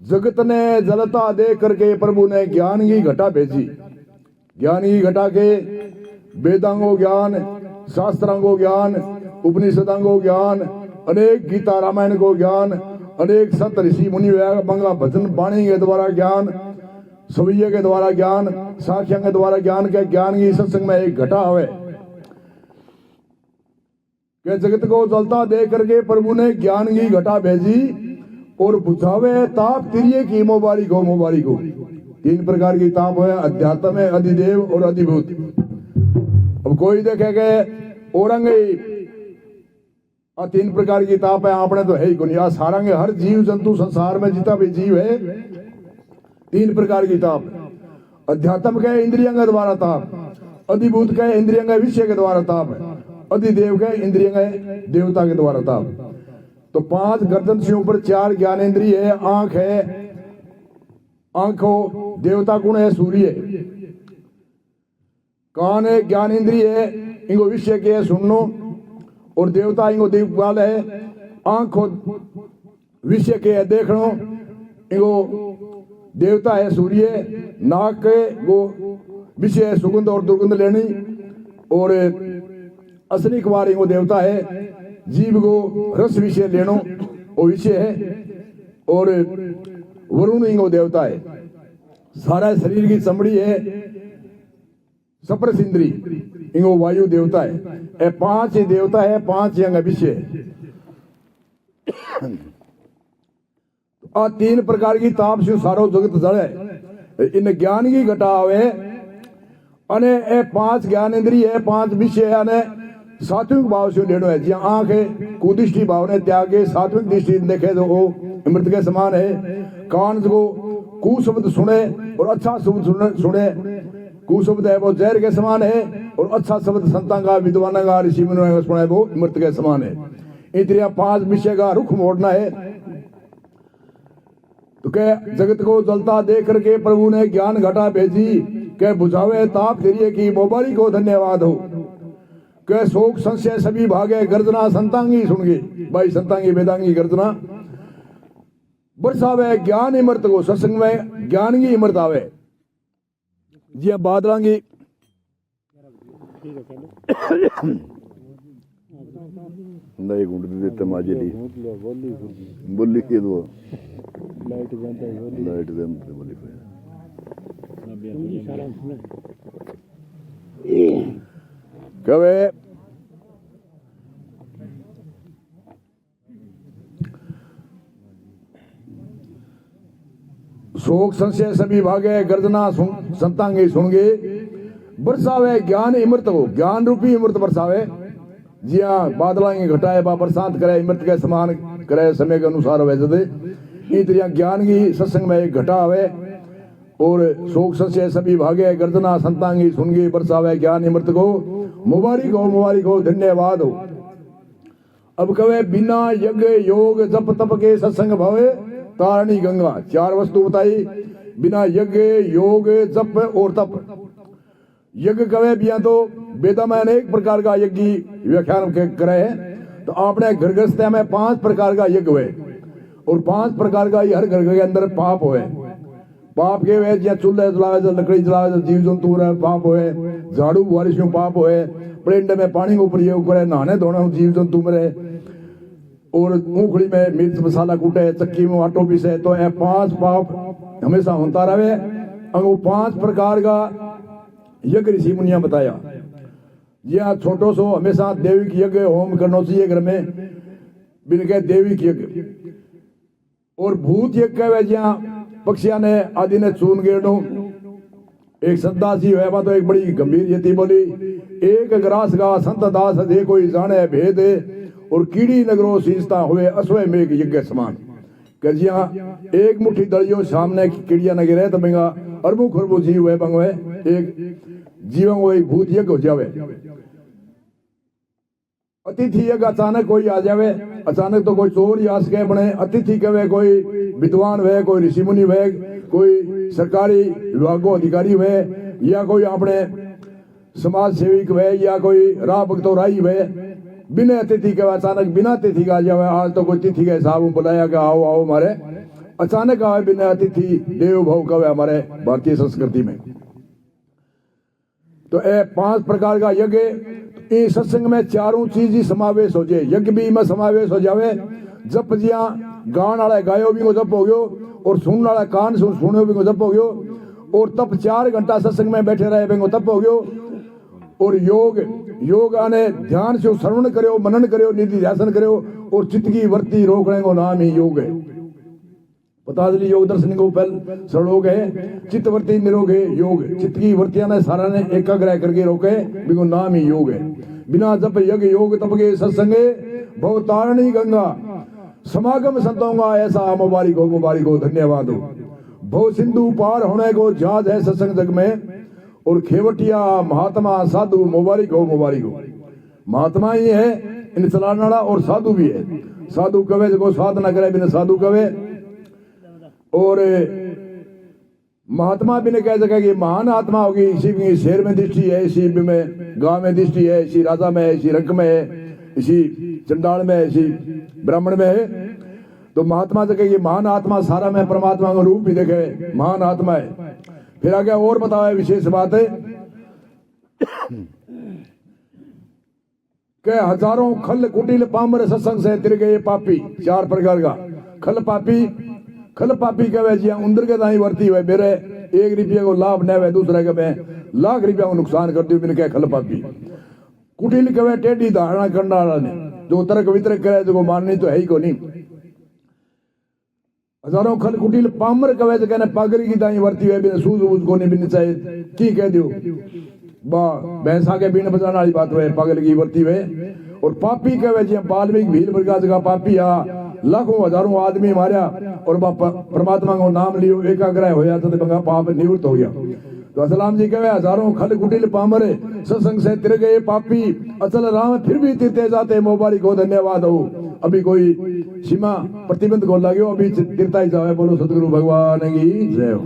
जगत ने जलता देख करके प्रभु ने ज्ञान की घटा भेजी। ज्ञान की घटा के वेदांगो ज्ञान, शास्त्रांगो ज्ञान, उपनिषदांगो ज्ञान, अनेक गीता रामायण को ज्ञान, अनेक संत ऋषि मुनि मंगा भजन बाणी के द्वारा ज्ञान, सवैये के द्वारा ज्ञान, साखिया के द्वारा ज्ञान के ज्ञान की सत्संग में एक घटा है कि जगत को जलता देख करके प्रभु ने ज्ञान की घटा भेजी और बुझावे ताप तिरिये की मुबारिक हो, मुबारिक हो। 3 प्रकार की ताप है, अध्यात्म है, अधिदेव और अधिभूत। अब कोई देखेगा औरंग 3 प्रकार की ताप है, आपने तो है ही कोई। सारंग हर जीव जंतु संसार में जितना भी जीव है 3 प्रकार की ताप। अध्यात्म के इंद्रियों के द्वारा ताप, अधिभूत के इंद्रियों के विषय के द्वारा ताप है, अधिदेव के इंद्रियों के देवता के द्वारा ताप। तो 5 गर्दन से ऊपर 4 ज्ञानेन्द्रिय है। आंख है, आंखों देवता गुण है सूर्य। कान है ज्ञान इंद्रिय है, इनको विषय के है सुननो, और देवता इनको दिक्पाल है। आंखों विषय के है देखनो, इनको देवता है सूर्य। नाक के वो विषय है सुगंध और दुर्गंध लेनी, और असली कुमार इनको देवता है। जीव को रस विषय लेनो वो विषय है, और वरुण इनको देवता है। सारा शरीर की चमड़ी है सप्रेस इंद्री, इनको वायु देवता है। 5 देवता है, 5 अंग विषय। 3 प्रकार की ताप से सारो जगत जड़े। इन ज्ञान की घटावे अने 5 ज्ञान इंद्रिय है, 5 विषय है, सात्विक भाव से लेनो है। जी आंख है कुदृष्टि भाव ने त्यागे, सात्विक दृष्टि देखे तो वो अमृत के समान है। कान को कुशब्द सुने और अच्छा शब्द सुने, कुशब्द है वो जहर के समान है, और अच्छा शब्द संतान का, विद्वान का, ऋषि मुनि का सुना है वो अमृत के समान है। इंद्रिया 5 विषय का रुख मोड़ना है। तो क्या जगत को जलता देख करके प्रभु ने ज्ञान घटा भेजी, क्या बुझावे ताप तिरिये की मुबारिक हो, धन्यवाद हो। के शोक संशय सभी भागे, गर्जना संतांगी सुन गई भाई, संतांगी वेदांगी गर्जना। बरसावे ज्ञान इमरत को, सत्संग में ज्ञान की इमरत आवे। जी बादलांगी नहीं गुंड देते माजे ली बोली के दो लाइट देते बोली कवे शोक संशय सभी भागे, गर्जना संतांगी सुनगे। बरसावे ज्ञान इमृत हो, ज्ञान रूपी इमृत बरसावे। जी हाँ, बादलांगी घटाए बा बरसात करे, इमृत के समान करे, समय के अनुसार वैसे दे। इतरिया ज्ञान की सत्संग में एक घटा आवे, और शोक संशय सभी भागे, गर्जना संतांगी सुनगी। बरसावे ज्ञान इमृत को, मुबारिक हो, मुबारिक हो, धन्यवाद हो। अब कवे बिना यज्ञ योग जप तप के सत्संग भवे तारणी गंगा। 4 वस्तु बताई, बिना यज्ञ योग जप और तप। यज्ञ कवे बिया तो वेदा में अनेक प्रकार का यज्ञ व्याख्यान करे है। तो आपने घर गृहस्थ्या में 5 प्रकार का यज्ञ हुए, और 5 प्रकार का हर घर के अंदर पाप हुए। पाप के वे ज्या चूल्हे जलावे, लकड़ी जलावे, जीव जंतु पाप हुए। झाड़ू बुआरी से पाप हुए, प्लेंड में पानी को प्रयोग करे, नहाने धोने जीव जंतु मरे, और मूंगफली में मिर्च मसाला कूटे, चक्की में आटो पीसे। तो ये 5 पाप हमेशा होता रहे। वो 5 प्रकार का यज्ञ ऋषि मुनिया बताया। जी हाँ, छोटो सो हमेशा देविक यज्ञ होम करना चाहिए घर में, बिन के देविक यज्ञ। और भूत यज्ञ कहे जहाँ पक्षिया ने आदि ने चून गेड़ो। एक सदासी है तो एक बड़ी गंभीर यति बोली, एक ग्रास का संत दास दे कोई जाने भेद, और कीड़ी नगरो सींचता हुए असवय मेघ यज्ञ समान। कजिया एक मुट्ठी दलियो सामने कीड़िया न गिरे तो बेंगा अरबों खरबों जीव है बंगवे, एक जीवों को एक भूत यज्ञ हो जावे। अतिथि यज्ञ अचानक कोई आ जावे, अचानक तो कोई चोर या सके बने। अतिथि कवे कोई विद्वान वे, कोई ऋषि मुनि वे, कोई सरकारी विभागों अधिकारी वे, या कोई अपने समाज सेविक वे, या कोई राह भक्तो राई वे। बिना अतिथि के अचानक बिना तिथि का आ जावे। आज तो कोई तिथि के हिसाब में बुलाया कि आओ आओ मारे, अचानक आवे बिना अतिथि देवो भव कवे हमारे भारतीय संस्कृति में। तो ये 5 प्रकार का यज्ञ, इस सत्संग में चारों चीज ही समावेश हो जाए। यज्ञ भी में समावेश हो जावे, जप जिया गान वाला गायो भी को जप हो गयो, और सुनने वाला कान सुनो भी को जप हो गयो, और तप 4 घंटा सत्संग में बैठे रहे भी तप हो गयो, और योग आने ध्यान से श्रवण करो, मनन करो, निधि ध्यान करो, और चित्त की वृत्ति रोकने को नाम ही योग है। पतंजलि योग दर्शन को पहल श्लोक है, चित्तवृत्ति निरोग है योग। चित्त की वृत्तियां ने सारा ने एकाग्र करके रोके, बिको नाम ही योग है। बिना जप यज्ञ योग तप के सत्संगे भवतारणी गंगा समागम संतों का ऐसा मुबारक हो धन्यवाद हो। भव सिंधु पार होने को जहाज है सत्संग जग में, और खेवटिया महात्मा साधु मुबारक हो। महात्मा ही है इन चलाने वाला, और साधु भी है। साधु कवे जो साधना करे बिना साधु कवे, और महात्मा भी ने कह सके कि महान आत्मा होगी। इसी में शेर में दृष्टि है, इसी में गांव में दृष्टि है, इसी राजा में है, इसी रंग में है, इसी चंडाल में है, इसी ब्राह्मण में है। तो महात्मा से कहे महान आत्मा सारा में परमात्मा का रूप भी देखे, महान आत्मा है। फिर आगे और बताओ विशेष बात है कि हजारों खल कुटिल पामर सत्संग से तिर गए पापी। 4 प्रकार का खल पापी कहे जी उंदर के दाई वर्ती हुए, मेरे 1 रुपये को लाभ न हुए, दूसरे के मैं लाख रुपया को नुकसान कर दू, मैंने कहा खल पापी। कुटिल कहे टेढ़ी धारणा करने वाला ने, जो तर्क वितरक करे जो माननी तो है ही को नहीं। हजारों खल कुटिल पामर कवे जो कहने पागल की दाई वर्ती हुए, बिना सूझ बूझ को नहीं बिन चाहे की कह दियो बा भैंसा के बीन बजाने वाली बात हुए, पागल की वर्ती हुए। और पापी कहे जी बाल्मीकि भील प्रकाश का पापी आ लाखों हजारों आदमी मारा, और परमात्मा को नाम लियो, एकाग्र होया तो बंगा पाप निवृत्त हो गया। तो असलाम जी कहे हजारों खल कुटिल पामर सत्संग से तिर गए पापी, अचल राम फिर भी तिरते जाते मुबारक हो धन्यवाद हो। अभी कोई सीमा प्रतिबंध को लगे, अभी तिरता ही जावे। बोलो सतगुरु भगवान की जय हो।